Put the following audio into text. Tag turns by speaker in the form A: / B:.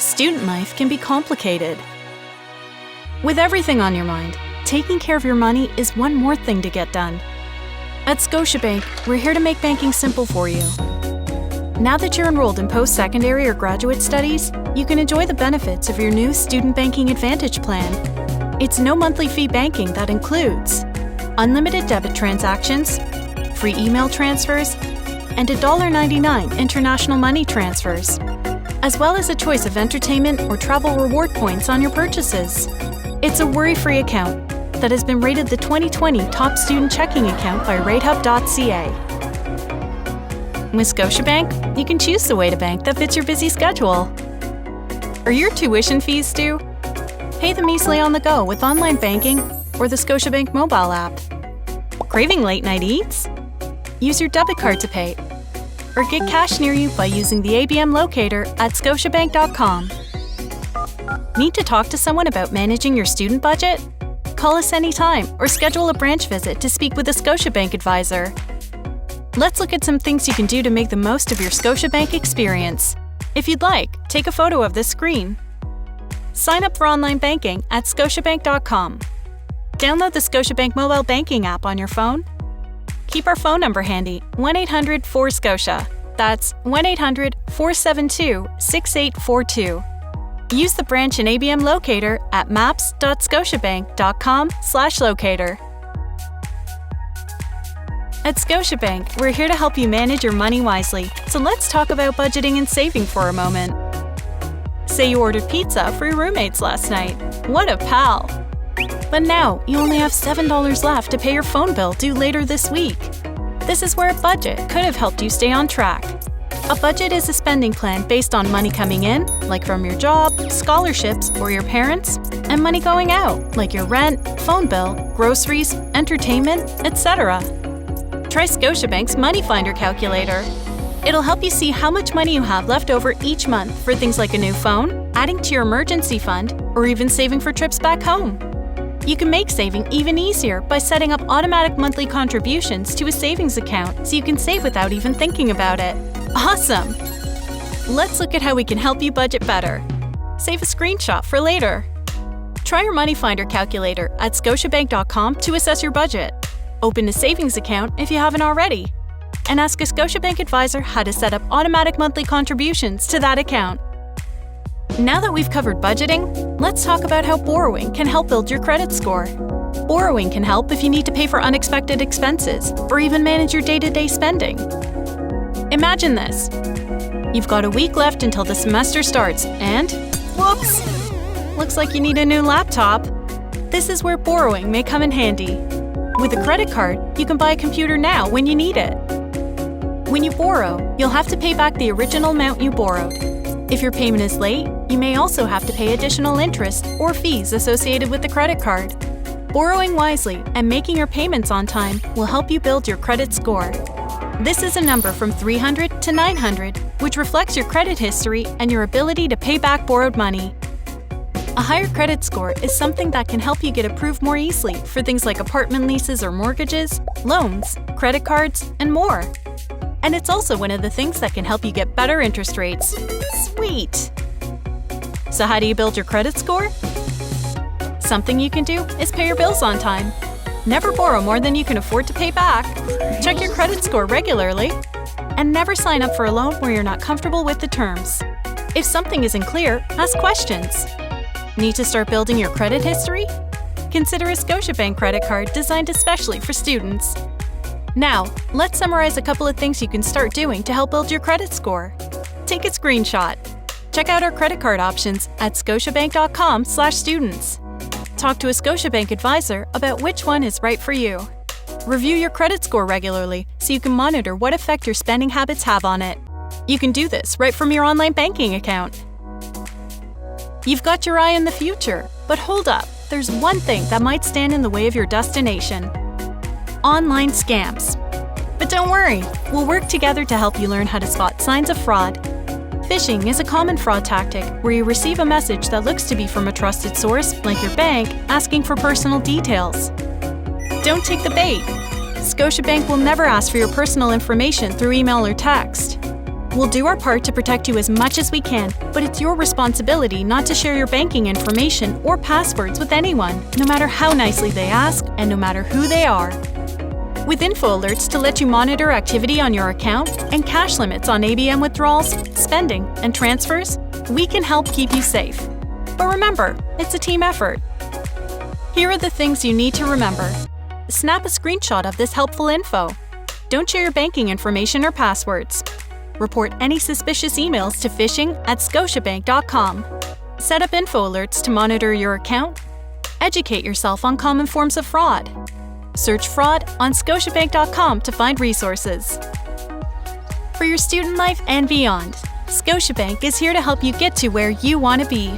A: Student life can be complicated. With everything on your mind, taking care of your money is one more thing to get done. At Scotiabank, we're here to make banking simple for you. Now that you're enrolled in post-secondary or graduate studies, you can enjoy the benefits of your new Student Banking Advantage plan. It's no monthly fee banking that includes unlimited debit transactions, free email transfers, and $1.99 international money transfers, as well as a choice of entertainment or travel reward points on your purchases. It's a worry-free account that has been rated the 2020 top student checking account by ratehub.ca. With Scotiabank, you can choose the way to bank that fits your busy schedule. Are your tuition fees due? Pay them easily on the go with online banking or the Scotiabank mobile app. Craving late-night eats? Use your debit card to pay, or get cash near you by using the ABM locator at scotiabank.com. Need to talk to someone about managing your student budget? Call us anytime or schedule a branch visit to speak with a Scotiabank advisor. Let's look at some things you can do to make the most of your Scotiabank experience. If you'd like, take a photo of this screen. Sign up for online banking at scotiabank.com. Download the Scotiabank mobile banking app on your phone. Keep our phone number handy, 1-800-4SCOTIA. That's 1-800-472-6842. Use the branch and ABM locator at maps.scotiabank.com/locator. At Scotiabank, we're here to help you manage your money wisely, so let's talk about budgeting and saving for a moment. Say you ordered pizza for your roommates last night. What a pal! But now, you only have $7 left to pay your phone bill due later this week. This is where a budget could have helped you stay on track. A budget is a spending plan based on money coming in, like from your job, scholarships, or your parents, and money going out, like your rent, phone bill, groceries, entertainment, etc. Try Scotiabank's Money Finder calculator. It'll help you see how much money you have left over each month for things like a new phone, adding to your emergency fund, or even saving for trips back home. You can make saving even easier by setting up automatic monthly contributions to a savings account so you can save without even thinking about it. Awesome! Let's look at how we can help you budget better. Save a screenshot for later. Try your Money Finder calculator at scotiabank.com to assess your budget. Open a savings account if you haven't already, and ask a Scotiabank advisor how to set up automatic monthly contributions to that account. Now that we've covered budgeting, let's talk about how borrowing can help build your credit score. Borrowing can help if you need to pay for unexpected expenses or even manage your day-to-day spending. Imagine this. You've got a week left until the semester starts and, whoops! Looks like you need a new laptop. This is where borrowing may come in handy. With a credit card, you can buy a computer now when you need it. When you borrow, you'll have to pay back the original amount you borrowed. If your payment is late, you may also have to pay additional interest or fees associated with the credit card. Borrowing wisely and making your payments on time will help you build your credit score. This is a number from 300 to 900, which reflects your credit history and your ability to pay back borrowed money. A higher credit score is something that can help you get approved more easily for things like apartment leases or mortgages, loans, credit cards, and more. And it's also one of the things that can help you get better interest rates. Sweet! So how do you build your credit score? Something you can do is pay your bills on time. Never borrow more than you can afford to pay back. Check your credit score regularly. And never sign up for a loan where you're not comfortable with the terms. If something isn't clear, ask questions. Need to start building your credit history? Consider a Scotiabank credit card designed especially for students. Now, let's summarize a couple of things you can start doing to help build your credit score. Take a screenshot. Check out our credit card options at scotiabank.com/students. Talk to a Scotiabank advisor about which one is right for you. Review your credit score regularly so you can monitor what effect your spending habits have on it. You can do this right from your online banking account. You've got your eye on the future, but hold up, there's one thing that might stand in the way of your destination. Online scams. But don't worry, we'll work together to help you learn how to spot signs of fraud. Phishing is a common fraud tactic where you receive a message that looks to be from a trusted source, like your bank, asking for personal details. Don't take the bait. Scotiabank will never ask for your personal information through email or text. We'll do our part to protect you as much as we can, but it's your responsibility not to share your banking information or passwords with anyone, no matter how nicely they ask and no matter who they are. With info alerts to let you monitor activity on your account and cash limits on ABM withdrawals, spending, and transfers, we can help keep you safe. But remember, it's a team effort. Here are the things you need to remember. Snap a screenshot of this helpful info. Don't share your banking information or passwords. Report any suspicious emails to phishing@scotiabank.com. Set up info alerts to monitor your account. Educate yourself on common forms of fraud. Search fraud on scotiabank.com to find resources. For your student life and beyond, Scotiabank is here to help you get to where you want to be.